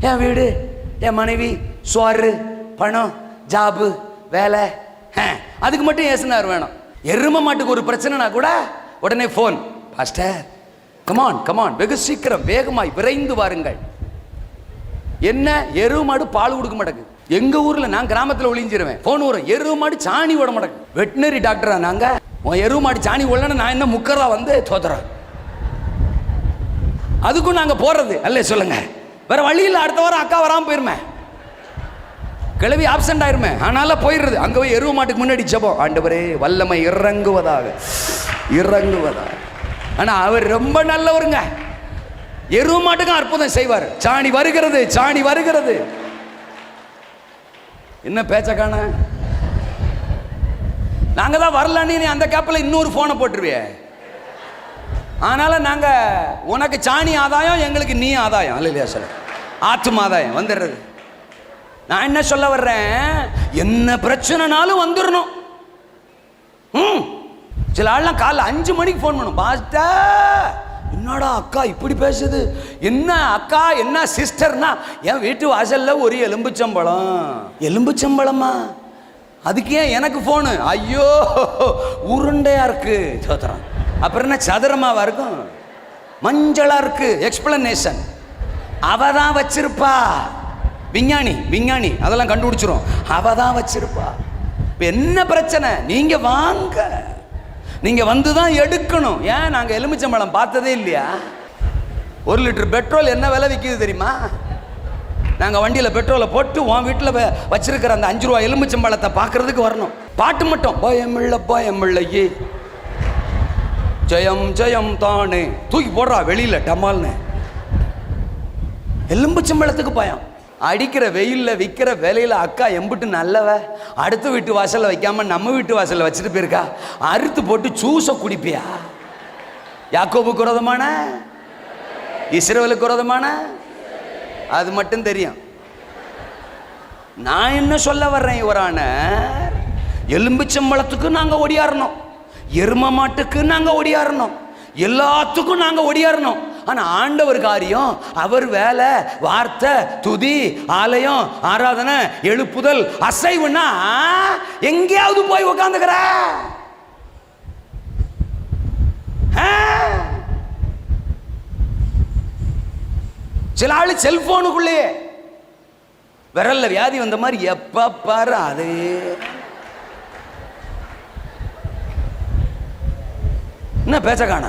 என் வீடு, என் மனைவி, சோறு, பணம், ஜாபு, வேலை, அதுக்கு மட்டும் ஏசுனார் வேணும். எரும மாட்டுக்கு ஒரு பிரச்சனைனா கூட உடனே போன், பாஸ்டர் கமான் கமான், வெகு சீக்கிரம் வேகமாய் விரைந்து வாருங்கள். என்ன, எருவு மாடு பால் கொடுக்க மாட்டேங்குது. எங்க ஊர்ல நான் கிராமத்தில் ஒளிஞ்சிருவேன், போன் வரும், எருவு மாடு சாணி ஓட மாட்டேங்குது. வெட்டினரி டாக்டரா நாங்க, எருவு மாடு சாணி ஓடலன்னா நான் என்ன முக்கரா வந்து தோத்துறேன். அதுக்கும் நாங்க போறது அல்ல, சொல்லுங்க. வேற வழியில் அடுத்த வாரம் அக்கா வராம போயிருமே, கிளவி ஆப்சென்ட் ஆயிருமே, ஆனால போயிடுறது. அங்க போய் எருவு மாட்டுக்கு முன்னாடி ஜெபம், ஆண்டவரே வல்லமை இறங்குவதாக இறங்குவதாக. ஆனா அவர் ரொம்ப நல்லவருங்க, எருவு மாட்டுக்கும் அற்புதம் செய்வார். சாணி வருகிறது, சாணி வருகிறது. என்ன பேச்ச காண, நாங்க தான் வரலன்னு நீ அந்த கேப்பில் இன்னொரு போனை போட்டுருவிய. அதனால நாங்க உனக்கு சாணி ஆதாயம், எங்களுக்கு நீ ஆதாயம் இல்லையா, சொல்ல ஆத்தும ஆதாயம் வந்துடுறது. நான் என்ன சொல்ல வர்றேன், என்ன பிரச்சனைனாலும் வந்துடணும். சில ஆள்லாம் காலைல 5 மணிக்கு ஃபோன் பண்ணும், பாஸ்டர் என்னடா அக்கா இப்படி பேசுது, என்ன அக்கா என்ன சிஸ்டர்னா, என் வீட்டு வாசல்ல ஒரு எலும்புச்சம்பழம். எலும்புச்சம்பழமா, அதுக்கு ஏன் எனக்கு போனு? ஐயோ உருண்டையா இருக்கு சோத்திரம், அப்புறம் என்ன சதுரமாவா இருக்கும், மஞ்சளா இருக்கு. எக்ஸ்பிளனேஷன் அவ தான் வச்சிருப்பா, விஞ்ஞானி விஞ்ஞானி அதெல்லாம் கண்டுபிடிச்சிரும், அவ தான் வச்சிருப்பா. என்ன பிரச்சனை, நீங்க வாங்க, நீங்க வந்து தான் எடுக்கணும். ஏன், நாங்க எலுமிச்சம்பழம் பார்த்ததே இல்லையா? 1 லிட்டர் பெட்ரோல் என்ன விலை விற்கிது தெரியுமா? நாங்க வண்டியில பெட்ரோலை போட்டு உன் வீட்டில் வச்சிருக்கிற அந்த 5 ரூபா எலுமிச்சம்பழத்தை பார்க்கறதுக்கு வரணும். பாட்டு மட்டும் பயமில்ல பயமில்லையே ஜெயம் ஜெயம் தானே, தூக்கி போடுறா வெளியில டமால்னு. எலும்புச்சம்பழத்துக்கு பயம். அடிக்கிற வெயில்ல விற்கிற விலையில அக்கா எம்பிட்டு நல்லவ, அடுத்த வீட்டு வாசல்ல வைக்காம நம்ம வீட்டு வாசல்ல வச்சுட்டு போயிருக்கா. அறுத்து போட்டு ஜூஸை குடிப்பியா? யாக்கோபுக்கு விரோதமான, இஸ்ரவேலுக்கு விரோதமான, அது மட்டும் தெரியும். நான் என்ன சொல்ல வர்றேன், இவரான எலும்புச்சம்பழத்துக்கு நாங்க ஒடியாரணும், எரும மாட்டுக்கு நாங்க ஒடியாரணும், எல்லாத்துக்கும் நாங்க ஒடியாரணும். ஆனா ஆண்டவர் காரியம், அவர் வேலை, வார்த்தை, துதி, ஆலயம், ஆராதனை, எழுப்புதல், அசைவுன்னா எங்கேயாவது போய் உட்காந்துக்கிற. சில ஆளு செல்போனுக்குள்ளே விரல்ல வியாதி வந்த மாதிரி எப்ப பாரு அதே. என்ன பேச்ச காண,